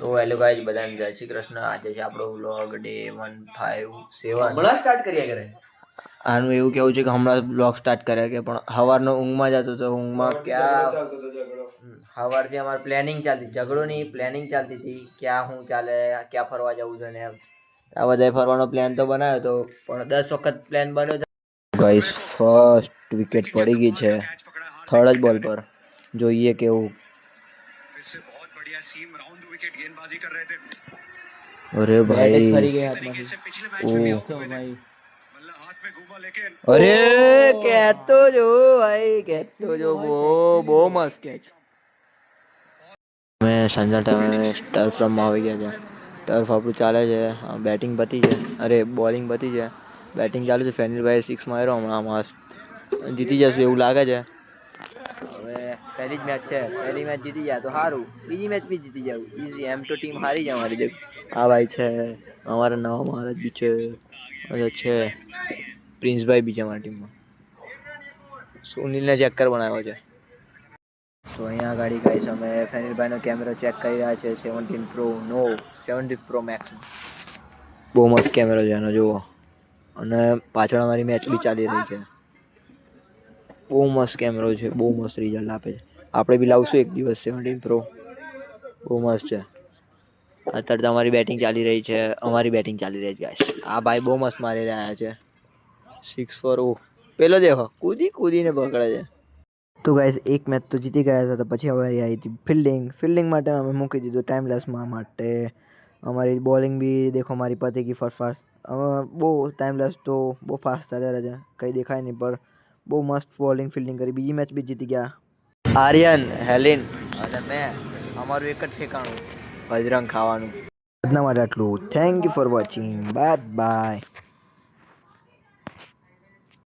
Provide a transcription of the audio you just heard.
તો hello guys, બધાને જય શ્રી કૃષ્ણ. આજે છે આપણો વ્લોગ ડે 157. હમણાં સ્ટાર્ટ કર્યા કરે. આનું એવું કેવું છે કે હમણાં વ્લોગ સ્ટાર્ટ કર્યા કે પણ સવારનો ઊંઘમાં જતો તો ઊંઘમાં ક્યાં સવારથી અમારે પ્લાનિંગ ચાલતી, ઝઘડો નહીં પ્લાનિંગ ચાલતી હતી ક્યાં શું ચાલે, ક્યાં ફરવા જવું છે ને એમ. આ બધાએ ફરવાનો પ્લાન તો બનાવ્યો હતો પણ 10 વખત પ્લાન બન્યો છે. ગાઈઝ ફર્સ્ટ વિકેટ પડી ગઈ છે થર્ડ જ બોલ પર. જોઈએ કેવું. अरे भाई अरे कहतो जो भाई कहतो जो બહુ મસ્ત કેચ. મેં સાંજના ટાઈમે ટર્ફ રમવા આવી ગયા હતા. ટર્ફ આપણું ચાલે છે, બેટિંગ પતી છે, અરે બોલિંગ પતી છે, બેટિંગ ચાલુ છે. ફેનિલભાઈ 6 માર્યો હમણાં, મસ્ત જીતી જશું એવું લાગે છે. હવે પહેલી જ મેચ છે, પહેલી મેચ જીતી જાય તો સારું, બીજી મેચ બી જીતી જાવ ઈઝી. એમ તો ટીમ હારી જાય અમારી. આ ભાઈ છે અમારા નવા મહારાજ બી છે, પ્રિન્સભાઈ બી છે અમારી ટીમમાં. સુનિલને ચેકર બનાવ્યો છે. તો અહીંયા ગાડી ગાઈસ અમે ફેનિલભાઈનો કેમેરો ચેક કરી રહ્યા છે. 17 પ્રો નો 17 પ્રો મેક્સ. બહુ મસ્ત કેમેરો છે એનો, જુઓ. અને પાછળ અમારી મેચ બી ચાલી રહી છે. બહુ મસ્ત કેમેરો છે, બહુ મસ્ત રિઝલ્ટ આપે છે. આપણે બી લાવશું એક દિવસ 17 પ્રો. બહુ મસ્ત છે. અત્યારે તો અમારી બેટિંગ ચાલી રહી છે, અમારી બેટિંગ ચાલી રહી છે ગાઈસ. આ ભાઈ બહુ મસ્ત મારી રહ્યા છે. 6 4. પેલો દેખો કૂદીને પકડે છે. તો ગાઈસ એક મેચ તો જીતી ગયા હતા, તો પછી અમારી આવી હતી ફિલ્ડિંગ માટે અમે મૂકી દીધું ટાઈમલેસમાં માટે. અમારી બોલિંગ બી દેખો મારી પતી ગઈ ફાસ્ટ. બહુ ટાઈમલેસ તો બહુ ફાસ્ટ ચાલ્યા છે, કંઈ દેખાય નહીં, પણ બહુ મસ્ત બોલિંગ ફિલ્ડિંગ કરી. બીજી મેચ બી જીતી ગયા. આર્યન, હેલિન અને મેં, અમારું એક જ ઠેકાણું, બજરંગ ખાવાનું. આજના માટે આટલું. Thank you for watching. Bye bye.